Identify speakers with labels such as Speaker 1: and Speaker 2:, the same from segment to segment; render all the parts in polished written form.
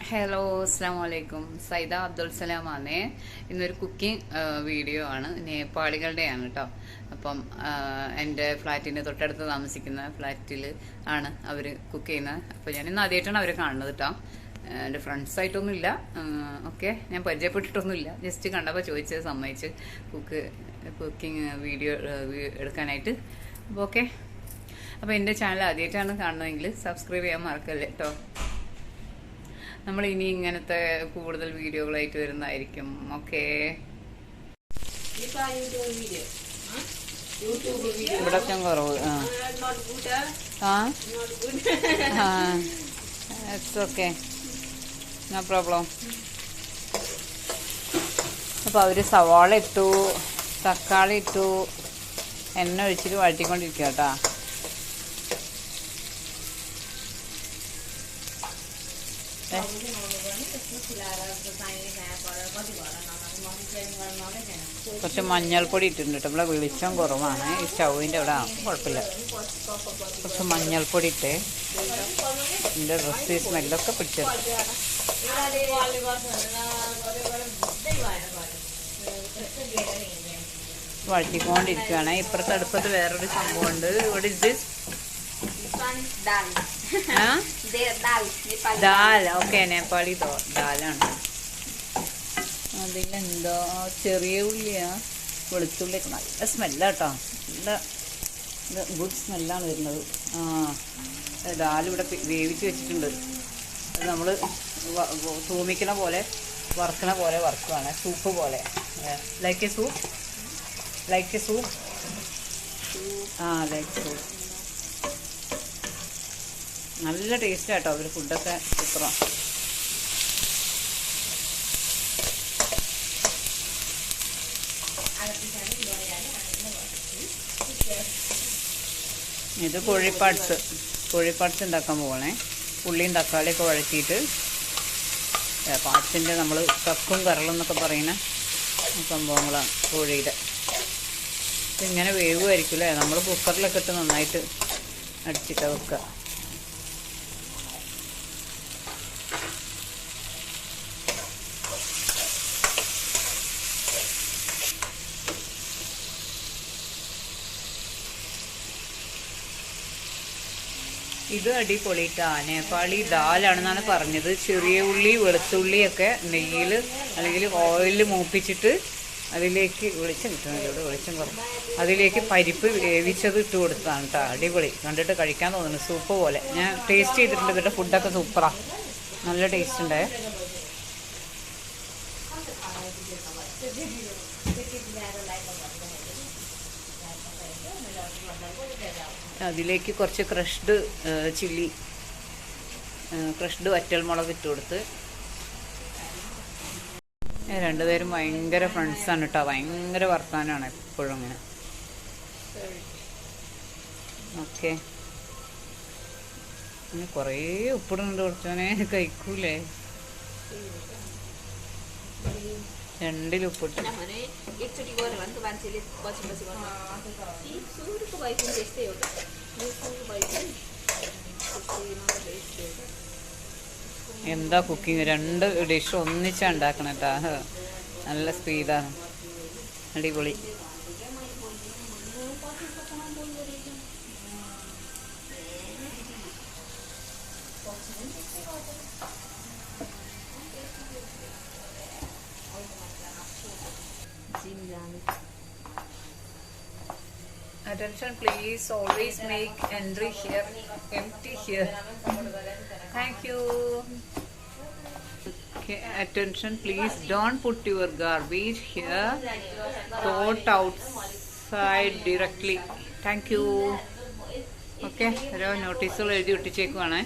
Speaker 1: Hello അസ്സാം വലൈക്കും. സൈദ അബ്ദുൽ സലാമാണ്. ഇന്നൊരു കുക്കിംഗ് വീഡിയോ ആണ്. നേപ്പാളികളുടെയാണ് കേട്ടോ. അപ്പം എൻ്റെ ഫ്ലാറ്റിൻ്റെ തൊട്ടടുത്ത് താമസിക്കുന്ന ഫ്ലാറ്റിൽ ആണ് അവർ കുക്ക് ചെയ്യുന്നത്. അപ്പോൾ ഞാനിന്ന് ആദ്യമായിട്ടാണ് അവരെ കാണുന്നത് കേട്ടോ. എൻ്റെ ഫ്രണ്ട്സായിട്ടൊന്നുമില്ല. ഓക്കെ, ഞാൻ പരിചയപ്പെട്ടിട്ടൊന്നുമില്ല. ജസ്റ്റ് കണ്ടപ്പോൾ ചോദിച്ച് സമ്മതിച്ച് കുക്കിംഗ് വീഡിയോ എടുക്കാനായിട്ട്. അപ്പോൾ ഓക്കെ, അപ്പോൾ എൻ്റെ ചാനൽ ആദ്യമായിട്ടാണ് കാണുന്നതെങ്കിൽ സബ്സ്ക്രൈബ് ചെയ്യാൻ മറക്കല്ലേ കേട്ടോ. നമ്മൾ ഇനി ഇങ്ങനത്തെ കൂടുതൽ വീഡിയോകളായിട്ട് വരുന്നതായിരിക്കും. ഓക്കെ, ഇവിടെ കുറവ്. It's okay, no problem. അപ്പോൾ അവർ സവാള ഇട്ടു, തക്കാളി ഇട്ടു, എണ്ണ ഒഴിച്ചിട്ട് വഴറ്റിക്കൊണ്ടിരിക്കുക കേട്ടോ. കുറച്ച് മഞ്ഞൾപ്പൊടി ഇട്ടിട്ടുണ്ട് കേട്ടോ. ഇവിടെ വെളിച്ചം കുറവാണ്, ഈ സ്റ്റൗവിൻ്റെ അവിടെ. കുഴപ്പമില്ല, കുറച്ച് മഞ്ഞൾപ്പൊടി ഇട്ട് എൻ്റെ ഡ്രസ്സ് സ്മെല്ലൊക്കെ പിടിച്ചത്. വഴറ്റിക്കൊണ്ടിരിക്കുകയാണ്. ഇപ്പുറത്തെ അടുപ്പത്ത് വേറൊരു സംഭവമുണ്ട്. ഇവിടെ ഇത് ദാൽ. ഓക്കെ, നേപ്പാളി ദാലാണ്. അതിലെന്തോ ചെറിയ ഉള്ളിയാ, വെളുത്തുള്ളിയൊക്കെ നല്ല സ്മെല്ലാട്ടോ. നല്ല ഗുഡ് സ്മെല്ലാണ് വരുന്നത്. ദാലിവിടെ വേവിച്ച് വെച്ചിട്ടുണ്ട്. അത് നമ്മൾ തൂമിക്കണ പോലെ വറുക്കണ പോലെ വറുക്കുകയാണ്. സൂപ്പ് പോലെ, like A soup. Like soup. നല്ല ടേസ്റ്റാട്ടോ. അവർ ഫുഡൊക്കെ സൂപ്പറാണ്. ഇത് കോഴിപ്പാട്സ് ഉണ്ടാക്കാൻ പോകണേ. ഉള്ളിയും തക്കാളിയൊക്കെ വഴറ്റിയിട്ട് പാട്സിൻ്റെ നമ്മൾ കക്കും കരളും എന്നൊക്കെ പറയുന്ന സംഭവങ്ങളാണ് കോഴിയുടെ. ഇതിങ്ങനെ വേവുമായിരിക്കും അല്ലേ. നമ്മൾ കുക്കറിലൊക്കെ ഇട്ട് നന്നായിട്ട് അടിച്ചിട്ട് വെക്കുക. ഇത് അടിപൊളിട്ടാ. നേപ്പാളി ദാലാണെന്നാണ് പറഞ്ഞത്. ചെറിയ ഉള്ളി വെളുത്തുള്ളിയൊക്കെ നെയ്യിൽ അല്ലെങ്കിൽ ഓയിലിൽ മൂപ്പിച്ചിട്ട് അതിലേക്ക് വെളിച്ചം കിട്ടുന്നില്ല, ഇവിടെ വെളിച്ചം കുറവ്. അതിലേക്ക് പരിപ്പ് വേവിച്ചത് ഇട്ട് കൊടുത്തതാണ് കേട്ടോ. അടിപൊളി, കണ്ടിട്ട് കഴിക്കാൻ തോന്നുന്നു. സൂപ്പ് പോലെ. ഞാൻ ടേസ്റ്റ് ചെയ്തിട്ടുണ്ട്. ഇതിൻ്റെ ഫുഡൊക്കെ സൂപ്പറാണ്, നല്ല ടേസ്റ്റ് ഉണ്ട്. അതിലേക്ക് കുറച്ച് ക്രഷ്ഡ് ചില്ലി, ക്രഷ്ഡ് വറ്റൽമുളക് ഇട്ട് കൊടുത്ത്. രണ്ടുപേരും ഭയങ്കര ഫ്രണ്ട്സാണ് കേട്ടോ. ഭയങ്കര വർത്താനമാണ് എപ്പോഴും ഇങ്ങനെ. ഓക്കെ, കുറേ ഉപ്പിടുന്നുണ്ട്. കുറച്ചോനെ കഴിക്കൂലേ. രണ്ടിൽ ഉപ്പിട്ട്. എന്താ കുക്കിങ്, 2 ഡിഷ് ഒന്നിച്ചാ ഉണ്ടാക്കണം കേട്ടാ. നല്ല സ്പീഡാണ്, അടിപൊളി. Attention please, always make entry here, empty here. Thank you. Okay, attention please, don't put your garbage here, throw it outside directly. Thank you. Okay, ഓരോ നോട്ടീസുകൾ എഴുതി ഒട്ടിച്ചേക്കുവാണ്.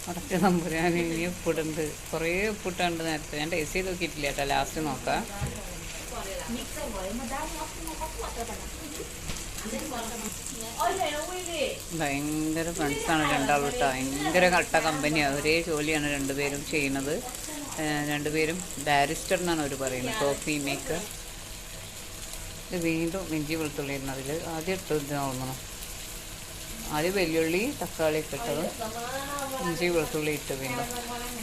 Speaker 1: അവിടെ തമ്പുരാൻ ഇനി ഉപ്പിടുണ്ട്, കുറേ ഉപ്പിട്ടുണ്ട് നേരത്തെ. ഞാൻ ടേസ്റ്റ് ചെയ്ത് നോക്കിയിട്ടില്ല കേട്ടോ, ലാസ്റ്റ് നോക്കാം. ഭയങ്കര ഫ്രണ്ട്സാണ് രണ്ടാളും കേട്ടോ, ഭയങ്കര കട്ട കമ്പനിയാണ്, ഒരേ ജോലിയാണ് രണ്ടുപേരും ചെയ്യുന്നത്. രണ്ടുപേരും ബാരിസ്റ്റർ എന്നാണ് അവർ പറയുന്നത്, കോഫി മേക്കർ. ഇത് വീണ്ടും ഇഞ്ചി വെളുത്തുള്ളി ഇരുന്നു, അതിൽ ആദ്യം ഇട്ടത് തോന്നണം. ആദ്യം വെല്ലുള്ളി തക്കാളിയൊക്കെ ഇട്ടത്, ഇഞ്ചി വെളുത്തുള്ളി ഇട്ട് വീണ്ടും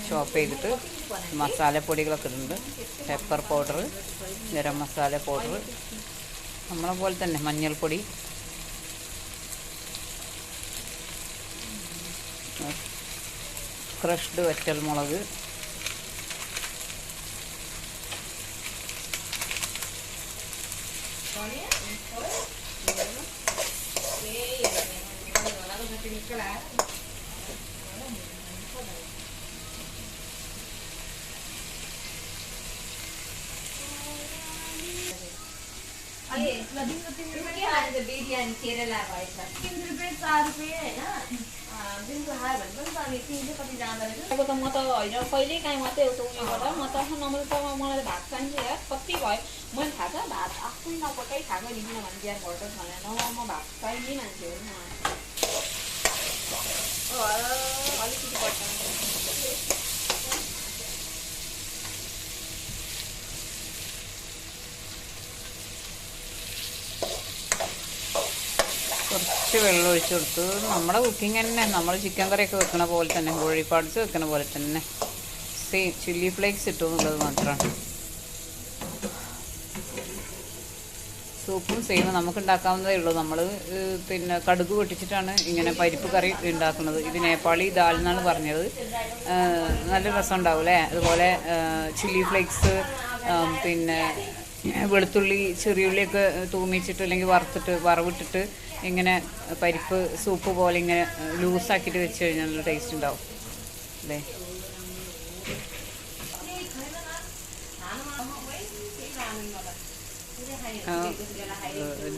Speaker 1: ചോപ്പ് ചെയ്തിട്ട് മസാലപ്പൊടികളൊക്കെ ഇടുന്നുണ്ട്. Pepper powder, garam masala powder, നമ്മളെ പോലെ തന്നെ മഞ്ഞൾപ്പൊടി, ക്രഷ്ഡ് വറ്റൽമുളക്,
Speaker 2: बिरयानी केरला भएछ 3 रुपैयाँ 4 रुपैयाँ हैन दिनको हार भने पनि त अनि 3 चाहिँ कति जाँदा रहेछ अब त म त हैन कहिले काहीँ मात्रै एउटा उयो गर्दा म त नम्बर त मलाई भात चाहिन्छ यार कति भयो मैले थाहा छ भात आफै नपकाइ खाएको नि किनभने बिहान भर्टस भनेर म भात चाहिने मान्छे हो म अलिकति बढ्छ
Speaker 1: കുറച്ച് വെള്ളം ഒഴിച്ചു കൊടുത്തു. നമ്മുടെ കുക്കിംഗ് തന്നെ, നമ്മൾ ചിക്കൻ കറിയൊക്കെ വെക്കണ പോലെ തന്നെ, കോഴി പാർട്സ് വെക്കണ പോലെ തന്നെ, സെയിം. ചില്ലി ഫ്ലേക്സ് ഇട്ടു എന്നുള്ളത് മാത്രമാണ്. സൂപ്പും സെയിം നമുക്ക് ഉണ്ടാക്കാവുന്നതേ ഉള്ളൂ. നമ്മൾ പിന്നെ കടുക് പൊട്ടിച്ചിട്ടാണ് ഇങ്ങനെ പരിപ്പ് കറി ഉണ്ടാക്കുന്നത്. ഇത് നേപ്പാളി ദാൽ എന്നാണ് പറഞ്ഞത്. നല്ല രസം ഉണ്ടാവും അല്ലേ. അതുപോലെ ചില്ലി ഫ്ലേക്സ്, പിന്നെ വെളുത്തുള്ളി ചെറിയുള്ളിയൊക്കെ തൂമിച്ചിട്ട് അല്ലെങ്കിൽ വറവിട്ടിട്ട് ഇങ്ങനെ പരിപ്പ് സൂപ്പ് പോലെ ഇങ്ങനെ ലൂസാക്കിയിട്ട് വെച്ച് കഴിഞ്ഞാൽ നല്ല ടേസ്റ്റ് ഉണ്ടാവും അല്ലേ.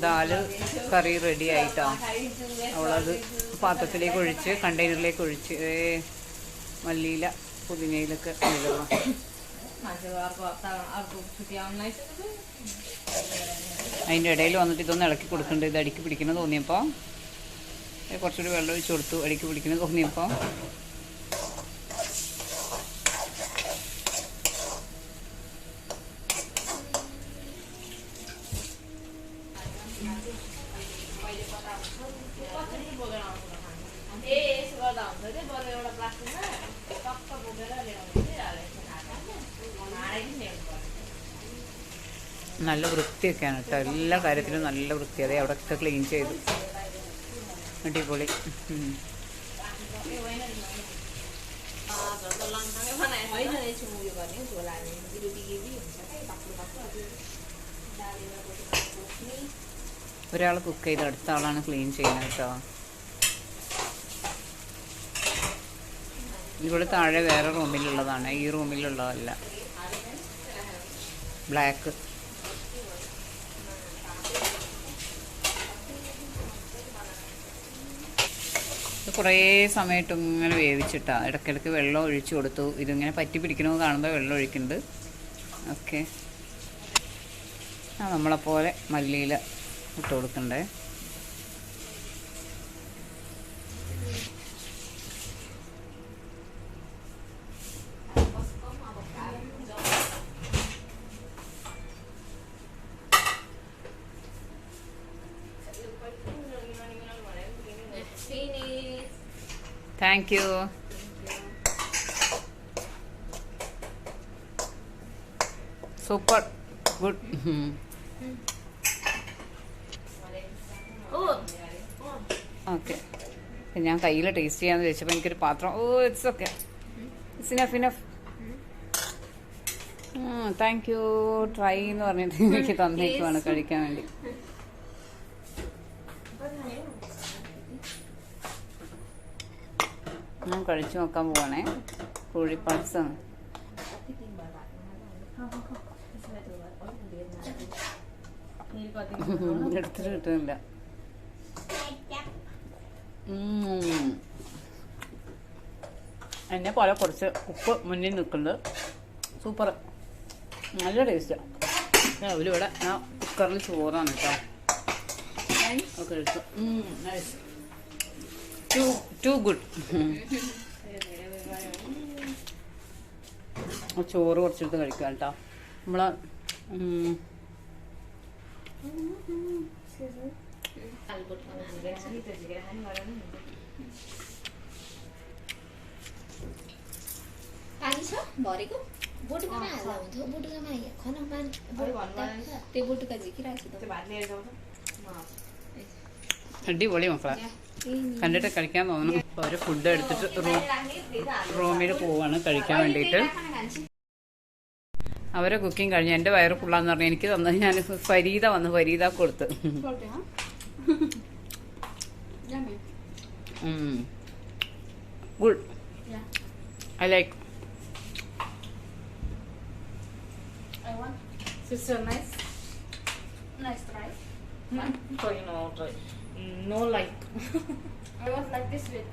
Speaker 1: ദാല് കറി റെഡി ആയിട്ടോ. അവളത് പാത്രത്തിലേക്ക് ഒഴിച്ച് കണ്ടെയ്നറിലേക്ക് ഒഴിച്ച് മല്ലിയില പുതിനയിലൊക്കെ ഇടണം. അതിൻ്റെ ഇടയിൽ വന്നിട്ട് ഇതൊന്ന് ഇളക്കി കൊടുക്കുന്നുണ്ട്. ഇത് അടിക്ക് പിടിക്കുന്നത് തോന്നിയപ്പോൾ കുറച്ചുകൂടി വെള്ളം ഒഴിച്ച് കൊടുത്തു. അടിക്ക് പിടിക്കുന്നത് തോന്നിയപ്പോൾ നല്ല വൃത്തിയൊക്കെയാണ് കേട്ടോ, എല്ലാ കാര്യത്തിലും നല്ല വൃത്തി. അതെ, അവിടെയൊക്കെ ക്ലീൻ ചെയ്തു, അടിപൊളി. ഒരാൾ കുക്ക് ചെയ്ത് അടുത്ത ആളാണ് ക്ലീൻ ചെയ്യുന്നത് കേട്ടോ. ഇവിടെ താഴെ വേറെ റൂമിലുള്ളതാണ്, ഈ റൂമിലുള്ളതല്ല. ബ്ലാക്ക് കുറേ സമയമായിട്ട് ഇങ്ങനെ വേവിച്ചിട്ടാണ്. ഇടയ്ക്കിടയ്ക്ക് വെള്ളം ഒഴിച്ചു കൊടുത്തു. ഇതിങ്ങനെ പറ്റി പിടിക്കണമെന്ന് കാണുമ്പോൾ വെള്ളം ഒഴിക്കുന്നുണ്ട്. ഓക്കെ, നമ്മളെപ്പോലെ മല്ലിയില ഇട്ട് കൊടുക്കണ്ടേ. Thank you. Super good. Okay, ഞാൻ കയ്യിൽ ടേസ്റ്റ് ചെയ്യാന്ന് ചോദിച്ചപ്പോൾ എനിക്കൊരു പാത്രം. It's okay, it's enough. Thank you. Try എന്ന് പറഞ്ഞിട്ട് എനിക്ക് തന്നേക്കുവാണ് കഴിക്കാൻ വേണ്ടി. ഞാൻ കഴിച്ചു നോക്കാൻ പോവാണേ. കോഴി പാർട്സാണ്. എടുത്തിട്ട് കിട്ടുന്നില്ല. എന്നെ പോലെ കുറച്ച് ഉപ്പ് മുന്നിൽ നിൽക്കുന്നുണ്ട്. സൂപ്പർ, നല്ല ടേസ്റ്റാണ്. അവരിവിടെ ആ കുക്കറിൽ ചോറാണ് കേട്ടോ ഒക്കെ എടുത്തു. Nice, too good. ചോറ് കുറച്ചെടുത്ത് കഴിക്കാം കേട്ടോ. നമ്മളെ
Speaker 2: पानी छ भरेको बोटुकामा हाल्दा हुन्थ्यो बोटुकामा खनाउमा त्यो बोटुका झिकिरहेको छु
Speaker 1: അടിപൊളി മക്കളെ, കണ്ടിട്ട് കഴിക്കാൻ തോന്നുന്നു. അപ്പോൾ അവർ ഫുഡ് എടുത്തിട്ട് റൂമിൽ പോവാണ് കഴിക്കാൻ വേണ്ടിയിട്ട്. അവരെ കുക്കിംഗ് കഴിഞ്ഞ് എൻ്റെ വയറ് ഫുള്ളാന്ന് പറഞ്ഞാൽ എനിക്ക് തന്നത് ഞാൻ ഫരീദ വന്ന് ഫരീദ കൊടുത്ത്. Good, I like.
Speaker 2: Sister, nice try.
Speaker 1: No like.
Speaker 2: I want like this with